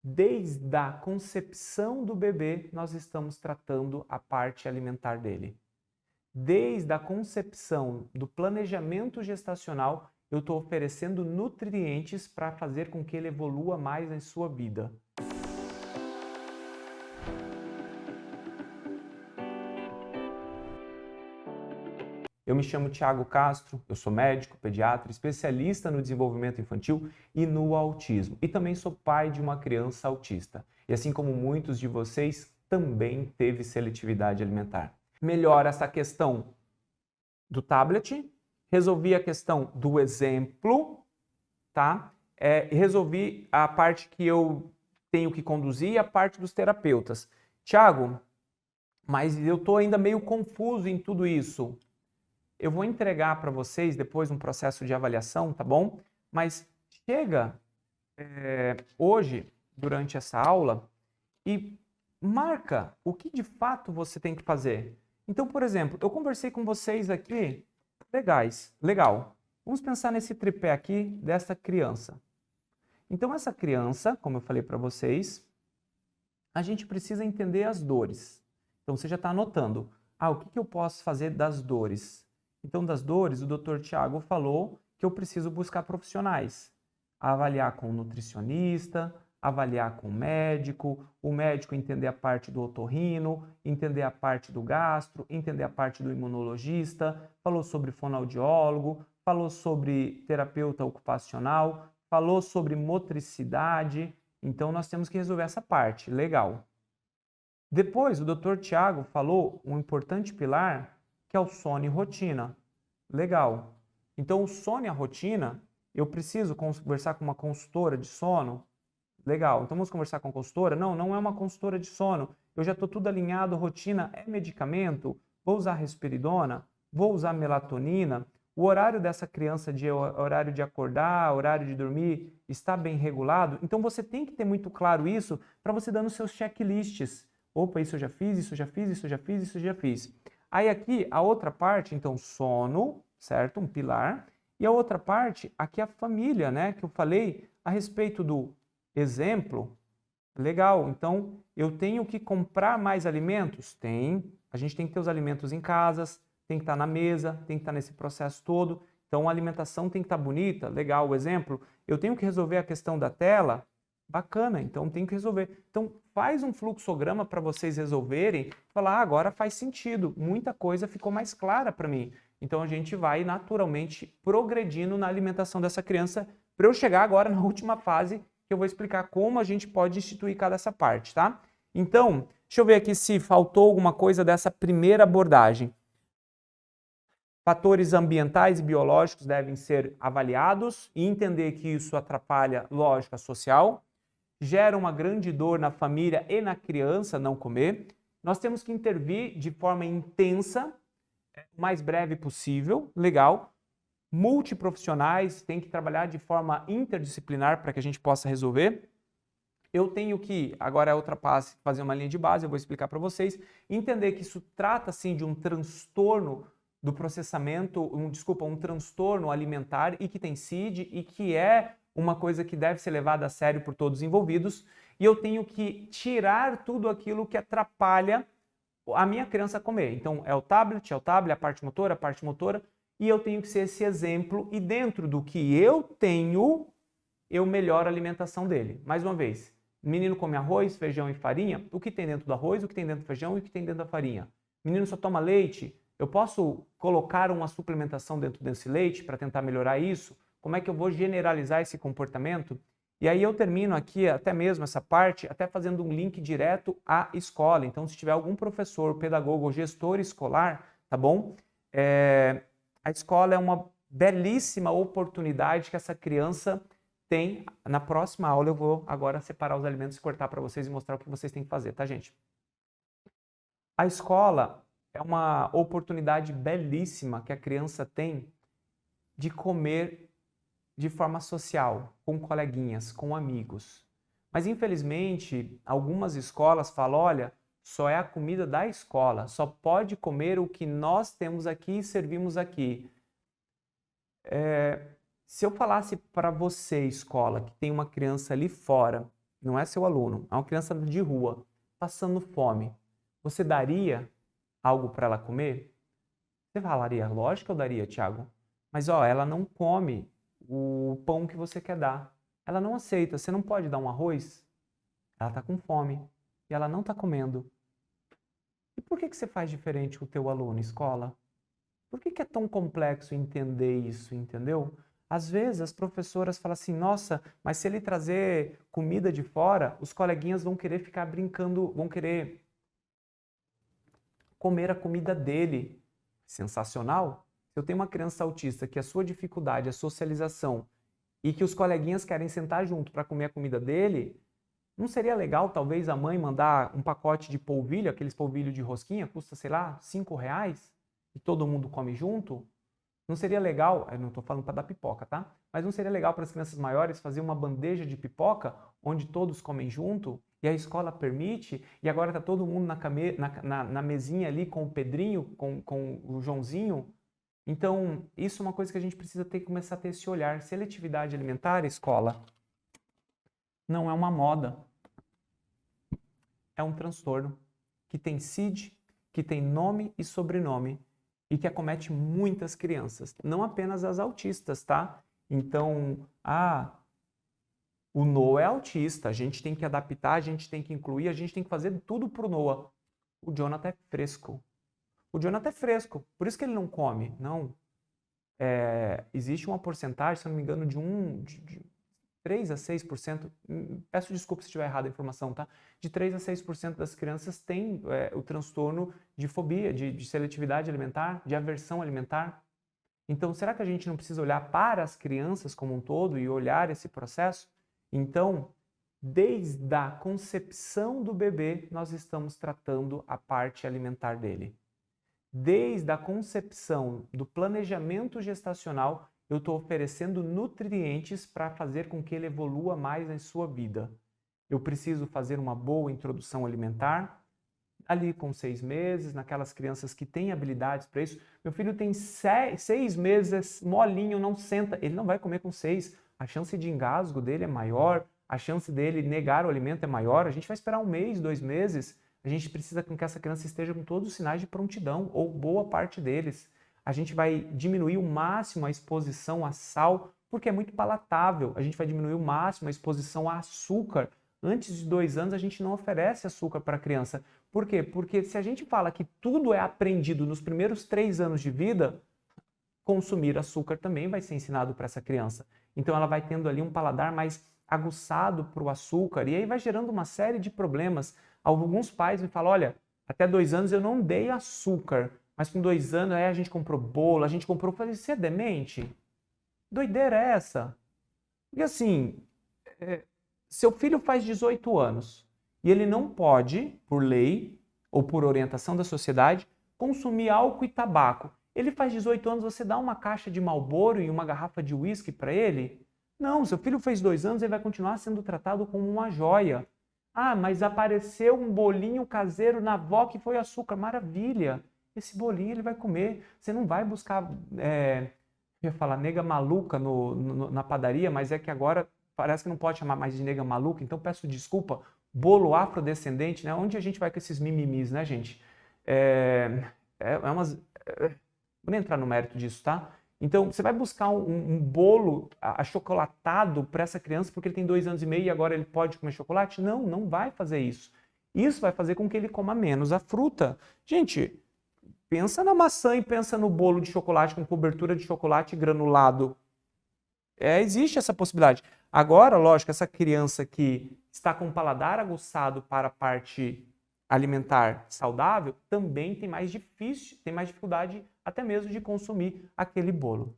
Desde a concepção do bebê, nós estamos tratando a parte alimentar dele. Desde a concepção do planejamento gestacional, eu estou oferecendo nutrientes para fazer com que ele evolua mais em sua vida. Eu me chamo Thiago Castro, eu sou médico, pediatra, especialista no desenvolvimento infantil e no autismo. E também sou pai de uma criança autista. E assim como muitos de vocês, também teve seletividade alimentar. Melhora essa questão do tablet, resolvi a questão do exemplo, tá? Resolvi a parte que eu tenho que conduzir e a parte dos terapeutas. Thiago, mas eu estou ainda meio confuso em tudo isso. Eu vou entregar para vocês depois um processo de avaliação, tá bom? Mas chega hoje, durante essa aula, e marca o que de fato você tem que fazer. Então, por exemplo, eu conversei com vocês aqui, legal. Vamos pensar nesse tripé aqui dessa criança. Então, essa criança, como eu falei para vocês, a gente precisa entender as dores. Então, você já está anotando. O que eu posso fazer das dores? Então, das dores, o Dr. Thiago falou que eu preciso buscar profissionais. Avaliar com o nutricionista, avaliar com o médico entender a parte do otorrino, entender a parte do gastro, entender a parte do imunologista, falou sobre fonoaudiólogo, falou sobre terapeuta ocupacional, falou sobre motricidade. Então, nós temos que resolver essa parte. Legal. Depois, o Dr. Thiago falou um importante pilar, que é o sono e rotina. Legal. Então, o sono e a rotina, eu preciso conversar com uma consultora de sono? Legal. Então, vamos conversar com a consultora? Não, não é uma consultora de sono. Eu já estou tudo alinhado, rotina é medicamento, vou usar risperidona, vou usar melatonina, o horário dessa criança, horário de acordar, horário de dormir, está bem regulado? Então, você tem que ter muito claro isso para você dar nos seus checklists. Opa, isso eu já fiz, isso eu já fiz, isso eu já fiz, isso eu já fiz. Aí aqui, a outra parte, então, sono, certo? Um pilar. E a outra parte, aqui a família, né? Que eu falei a respeito do exemplo. Legal, então, eu tenho que comprar mais alimentos? Tem. A gente tem que ter os alimentos em casas, tem que estar na mesa, tem que estar nesse processo todo. Então, a alimentação tem que estar bonita. Legal, o exemplo. Eu tenho que resolver a questão da tela? Bacana, então tem que resolver. Então, faz um fluxograma para vocês resolverem, falar, agora faz sentido, muita coisa ficou mais clara para mim. Então, a gente vai naturalmente progredindo na alimentação dessa criança, para eu chegar agora na última fase, que eu vou explicar como a gente pode instituir cada essa parte, tá? Então, deixa eu ver aqui se faltou alguma coisa dessa primeira abordagem. Fatores ambientais e biológicos devem ser avaliados e entender que isso atrapalha lógica social. Gera uma grande dor na família e na criança não comer. Nós temos que intervir de forma intensa, o mais breve possível, legal. Multiprofissionais, tem que trabalhar de forma interdisciplinar para que a gente possa resolver. Eu tenho que, agora é outra parte, fazer uma linha de base, eu vou explicar para vocês, entender que isso trata sim de um transtorno do processamento, um transtorno alimentar e que tem CID e que é uma coisa que deve ser levada a sério por todos os envolvidos, e eu tenho que tirar tudo aquilo que atrapalha a minha criança comer. Então, é o tablet, a parte motora, e eu tenho que ser esse exemplo, e dentro do que eu tenho, eu melhoro a alimentação dele. Mais uma vez, menino come arroz, feijão e farinha, o que tem dentro do arroz, o que tem dentro do feijão e o que tem dentro da farinha. Menino só toma leite, eu posso colocar uma suplementação dentro desse leite para tentar melhorar isso? Como é que eu vou generalizar esse comportamento? E aí eu termino aqui até mesmo essa parte, até fazendo um link direto à escola. Então, se tiver algum professor, pedagogo ou gestor escolar, tá bom? A escola é uma belíssima oportunidade que essa criança tem. Na próxima aula eu vou agora separar os alimentos e cortar para vocês e mostrar o que vocês têm que fazer, tá, gente? A escola é uma oportunidade belíssima que a criança tem de comer de forma social, com coleguinhas, com amigos. Mas, infelizmente, algumas escolas falam, olha, só é a comida da escola, só pode comer o que nós temos aqui e servimos aqui. Se eu falasse para você, escola, que tem uma criança ali fora não é seu aluno, é uma criança de rua, passando fome, você daria algo para ela comer? Você falaria, lógico que eu daria, Tiago. Mas ó, ela não come o pão que você quer dar. Ela não aceita. Você não pode dar um arroz? Ela está com fome e ela não está comendo. E por que você faz diferente com o teu aluno, escola? Por que é tão complexo entender isso, entendeu? Às vezes as professoras falam assim, nossa, mas se ele trazer comida de fora, os coleguinhas vão querer ficar brincando, vão querer comer a comida dele. Sensacional? Se eu tenho uma criança autista que a sua dificuldade é socialização e que os coleguinhas querem sentar junto para comer a comida dele, não seria legal talvez a mãe mandar um pacote de polvilho, aqueles polvilho de rosquinha, custa, sei lá, R$5, e todo mundo come junto? Não seria legal, eu não estou falando para dar pipoca, tá? Mas não seria legal para as crianças maiores fazer uma bandeja de pipoca onde todos comem junto e a escola permite e agora está todo mundo na mesinha ali com o Pedrinho, com o Joãozinho? Então, isso é uma coisa que a gente precisa começar a ter esse olhar. Seletividade alimentar, escola, não é uma moda. É um transtorno que tem CID, que tem nome e sobrenome e que acomete muitas crianças, não apenas as autistas, tá? Então, o Noah é autista, a gente tem que adaptar, a gente tem que incluir, a gente tem que fazer tudo pro Noah. O Jonathan é fresco. O Jonathan é fresco, por isso que ele não come, não. Existe uma porcentagem, se não me engano, de 3 a 6%, peço desculpa se estiver errada a informação, tá? De 3 a 6% das crianças têm o transtorno de fobia, de seletividade alimentar, de aversão alimentar. Então, será que a gente não precisa olhar para as crianças como um todo e olhar esse processo? Então, desde a concepção do bebê, nós estamos tratando a parte alimentar dele. Desde a concepção do planejamento gestacional, eu estou oferecendo nutrientes para fazer com que ele evolua mais em sua vida. Eu preciso fazer uma boa introdução alimentar, ali com 6 meses, naquelas crianças que têm habilidades para isso. Meu filho tem 6 meses, molinho, não senta, ele não vai comer com 6. A chance de engasgo dele é maior, a chance dele negar o alimento é maior. A gente vai esperar 1 mês, 2 meses. A gente precisa que essa criança esteja com todos os sinais de prontidão, ou boa parte deles. A gente vai diminuir o máximo a exposição a sal, porque é muito palatável. A gente vai diminuir o máximo a exposição a açúcar. Antes de 2 anos, a gente não oferece açúcar para a criança. Por quê? Porque se a gente fala que tudo é aprendido nos primeiros 3 anos de vida, consumir açúcar também vai ser ensinado para essa criança. Então ela vai tendo ali um paladar mais aguçado para o açúcar e aí vai gerando uma série de problemas. Alguns pais me falam, olha, até 2 anos eu não dei açúcar, mas com 2 anos a gente comprou bolo, a gente comprou... Eu falei, você é demente? Doideira é essa? Porque assim, seu filho faz 18 anos e ele não pode, por lei ou por orientação da sociedade, consumir álcool e tabaco. Ele faz 18 anos, você dá uma caixa de Marlboro e uma garrafa de uísque para ele? Não, seu filho fez 2 anos, ele vai continuar sendo tratado como uma joia. Ah, mas apareceu um bolinho caseiro na avó que foi açúcar. Maravilha! Esse bolinho ele vai comer. Você não vai buscar, eu ia falar nega maluca na padaria, mas é que agora parece que não pode chamar mais de nega maluca, então peço desculpa. Bolo afrodescendente, né? Onde a gente vai com esses mimimis, né, gente? Vou nem entrar no mérito disso, tá? Então, você vai buscar um bolo achocolatado para essa criança porque ele tem 2 anos e meio e agora ele pode comer chocolate? Não, não vai fazer isso. Isso vai fazer com que ele coma menos a fruta. Gente, pensa na maçã e pensa no bolo de chocolate com cobertura de chocolate granulado. Existe essa possibilidade. Agora, lógico, essa criança que está com o paladar aguçado para a parte alimentar saudável também tem mais dificuldade até mesmo de consumir aquele bolo.